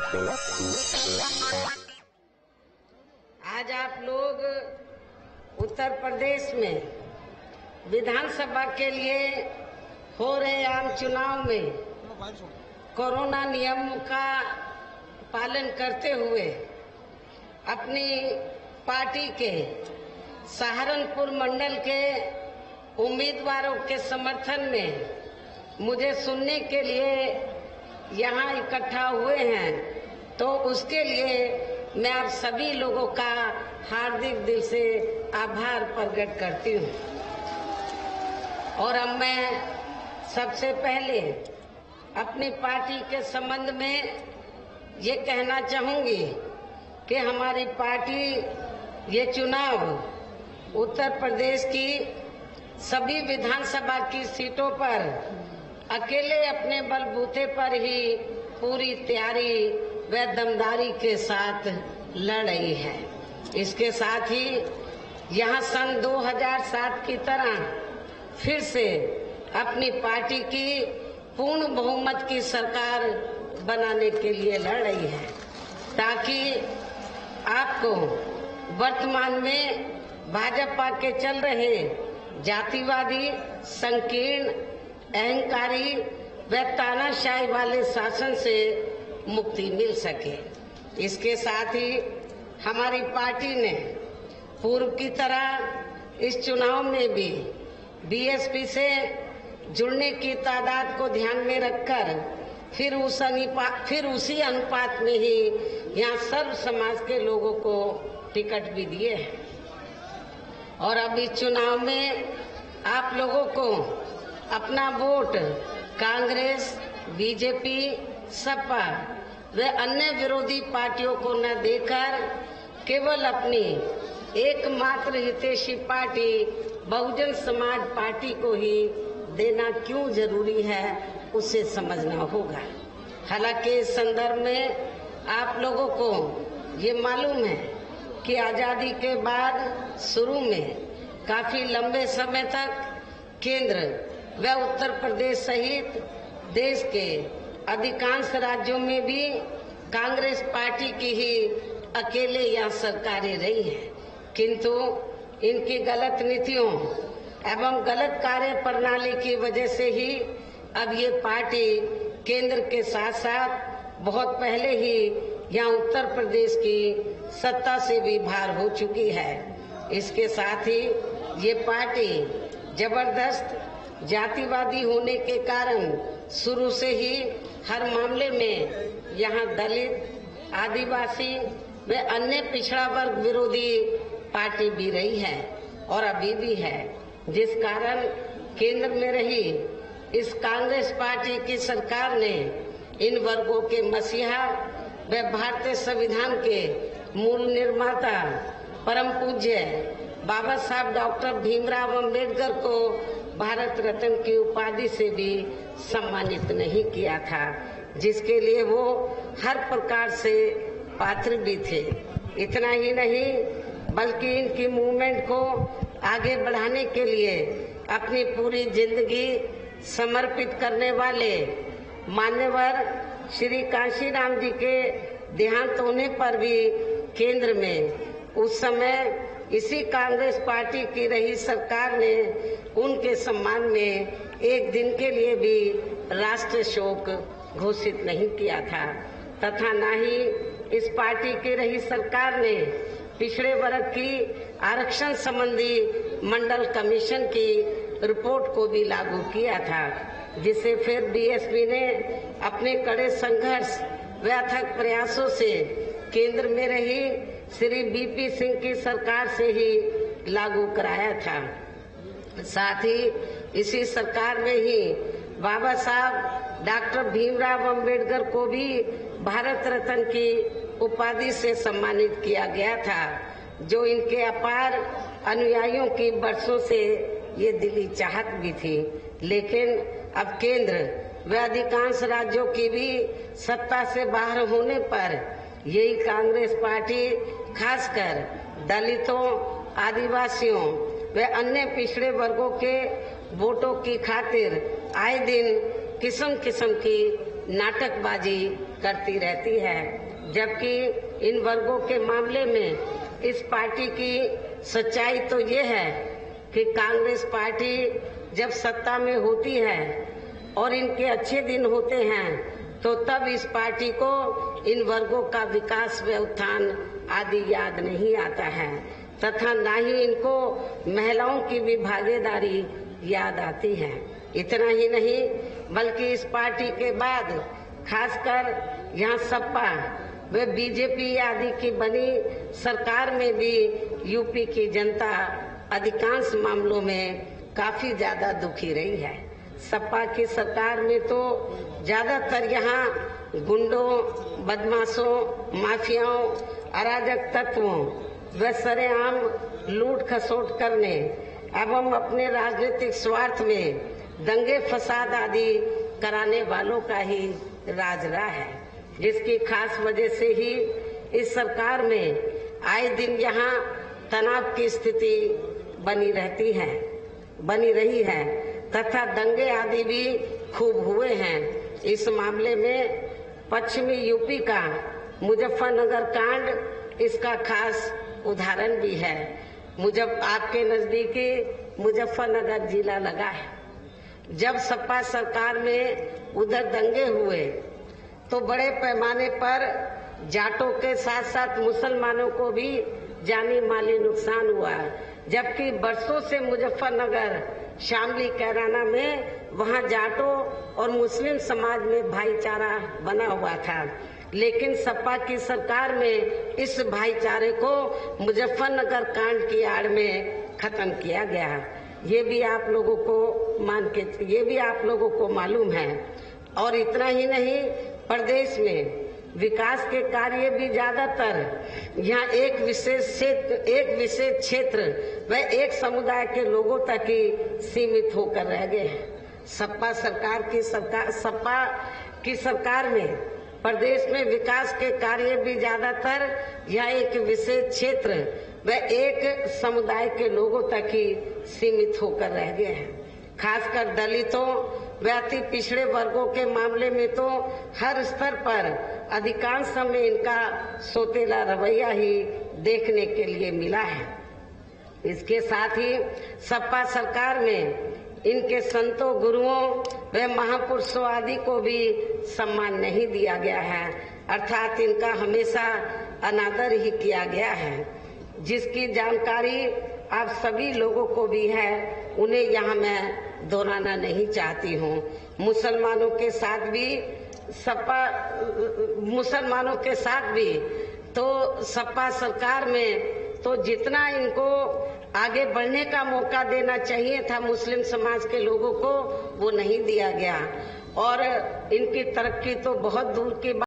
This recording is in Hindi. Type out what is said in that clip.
आज आप लोग उत्तर प्रदेश में विधानसभा के लिए हो रहे आम चुनाव में कोरोना नियम का पालन करते हुए अपनी पार्टी के सहारनपुर मंडल के उम्मीदवारों के समर्थन में मुझे सुनने के लिए यहाँ इकट्ठा हुए हैं, तो उसके लिए मैं आप सभी लोगों का हार्दिक दिल से आभार प्रकट करती हूँ। और अब मैं सबसे पहले अपनी पार्टी के संबंध में ये कहना चाहूंगी कि हमारी पार्टी ये चुनाव उत्तर प्रदेश की सभी विधानसभा की सीटों पर अकेले अपने बलबूते पर ही पूरी तैयारी व दमदारी के साथ लड़ रही है। इसके साथ ही यहाँ सन 2007 की तरह फिर से अपनी पार्टी की पूर्ण बहुमत की सरकार बनाने के लिए लड़ रही है, ताकि आपको वर्तमान में भाजपा के चल रहे जातिवादी, संकीर्ण, अहंकारी व तानाशाही वाले शासन से मुक्ति मिल सके। इसके साथ ही हमारी पार्टी ने पूर्व की तरह इस चुनाव में भी बीएसपी से जुड़ने की तादाद को ध्यान में रखकर फिर उसी अनुपात में ही यहाँ सर्व समाज के लोगों को टिकट भी दिए हैं। और अब इस चुनाव में आप लोगों को अपना वोट कांग्रेस, बीजेपी, सपा व अन्य विरोधी पार्टियों को न देकर केवल अपनी एकमात्र हितैषी पार्टी बहुजन समाज पार्टी को ही देना क्यों जरूरी है, उसे समझना होगा। हालांकि इस संदर्भ में आप लोगों को ये मालूम है कि आजादी के बाद शुरू में काफी लंबे समय तक केंद्र व उत्तर प्रदेश सहित देश के अधिकांश राज्यों में भी कांग्रेस पार्टी की ही अकेले यहाँ सरकारें रही हैं, किंतु इनकी गलत नीतियों एवं गलत कार्य प्रणाली की वजह से ही अब ये पार्टी केंद्र के साथ साथ बहुत पहले ही यहाँ उत्तर प्रदेश की सत्ता से भी बाहर हो चुकी है। इसके साथ ही ये पार्टी जबरदस्त जातिवादी होने के कारण शुरू से ही हर मामले में यहाँ दलित, आदिवासी व अन्य पिछड़ा वर्ग विरोधी पार्टी भी रही है और अभी भी है, जिस कारण केंद्र में रही इस कांग्रेस पार्टी की सरकार ने इन वर्गों के मसीहा व भारतीय संविधान के मूल निर्माता परम पूज्य बाबा साहब डॉक्टर भीमराव अंबेडकर को भारत रत्न की उपाधि से भी सम्मानित नहीं किया था, जिसके लिए वो हर प्रकार से पात्र भी थे। इतना ही नहीं बल्कि इनकी मूवमेंट को आगे बढ़ाने के लिए अपनी पूरी जिंदगी समर्पित करने वाले मान्यवर श्री कांशीराम जी के देहांत होने पर भी केंद्र में उस समय इसी कांग्रेस पार्टी की रही सरकार ने उनके सम्मान में एक दिन के लिए भी राष्ट्रीय शोक घोषित नहीं किया था, तथा न ही इस पार्टी की रही सरकार ने पिछड़े वर्ग की आरक्षण संबंधी मंडल कमीशन की रिपोर्ट को भी लागू किया था, जिसे फिर बीएसपी ने अपने कड़े संघर्ष व अथक प्रयासों से केंद्र में रही श्री बीपी सिंह की सरकार से ही लागू कराया था। साथ ही इसी सरकार में ही बाबा साहब डॉक्टर भीमराव अंबेडकर को भी भारत रत्न की उपाधि से सम्मानित किया गया था, जो इनके अपार अनुयायियों की वर्षों से ये दिली चाहत भी थी। लेकिन अब केंद्र व अधिकांश राज्यों की भी सत्ता से बाहर होने पर यही कांग्रेस पार्टी खासकर दलितों, आदिवासियों व अन्य पिछड़े वर्गों के वोटों की खातिर आए दिन किस्म किस्म की नाटकबाजी करती रहती है, जबकि इन वर्गों के मामले में इस पार्टी की सच्चाई तो ये है कि कांग्रेस पार्टी जब सत्ता में होती है और इनके अच्छे दिन होते हैं तो तब इस पार्टी को इन वर्गों का विकास व उत्थान आदि याद नहीं आता है तथा न ही इनको महिलाओं की भी भागीदारी याद आती है। इतना ही नहीं बल्कि इस पार्टी के बाद खासकर यहाँ सपा व बीजेपी आदि की बनी सरकार में भी यूपी की जनता अधिकांश मामलों में काफी ज्यादा दुखी रही है। सपा की सरकार में तो ज्यादातर यहाँ गुंडों, बदमाशों, माफियाओं, अराजक तत्वों व सरेआम लूट खसोट करने एवं अपने राजनीतिक स्वार्थ में दंगे फसाद आदि कराने वालों का ही राज रहा है, जिसकी खास वजह से ही इस सरकार में आए दिन यहाँ तनाव की स्थिति बनी रही है तथा दंगे आदि भी खूब हुए हैं। इस मामले में पश्चिमी यूपी का मुजफ्फरनगर कांड इसका खास उदाहरण भी है। आपके नजदीकी मुजफ्फरनगर जिला लगा है। जब सपा सरकार में उधर दंगे हुए तो बड़े पैमाने पर जाटों के साथ साथ मुसलमानों को भी जानी माली नुकसान हुआ, जबकि बरसों से मुजफ्फरनगर, शामली, कैराना में वहां जाटों और मुस्लिम समाज में भाईचारा बना हुआ था, लेकिन सपा की सरकार में इस भाईचारे को मुजफ्फरनगर कांड की आड़ में खत्म किया गया। ये भी आप लोगों को मालूम है। और इतना ही नहीं, प्रदेश में विकास के कार्य भी ज्यादातर यहाँ एक विशेष क्षेत्र व एक समुदाय के लोगों तक ही सीमित होकर रह गए हैं। सपा की सरकार में प्रदेश में विकास के कार्य भी ज्यादातर यहाँ एक विशेष क्षेत्र व एक समुदाय के लोगों तक ही सीमित होकर रह गए हैं। खासकर दलितों व अति पिछड़े वर्गों के मामले में तो हर स्तर पर अधिकांश समय इनका सोतेला रवैया ही देखने के लिए मिला है। इसके साथ ही सपा सरकार में इनके संतों, गुरुओं व महापुरुषों आदि को भी सम्मान नहीं दिया गया है, अर्थात इनका हमेशा अनादर ही किया गया है, जिसकी जानकारी आप सभी लोगों को भी है। उन्हें यहाँ मैं दोहराना नहीं चाहती हूँ। मुसलमानों के साथ भी तो सपा सरकार में तो जितना इनको आगे बढ़ने का मौका देना चाहिए था मुस्लिम समाज के लोगों को, वो नहीं दिया गया और इनकी तरक्की तो बहुत दूर की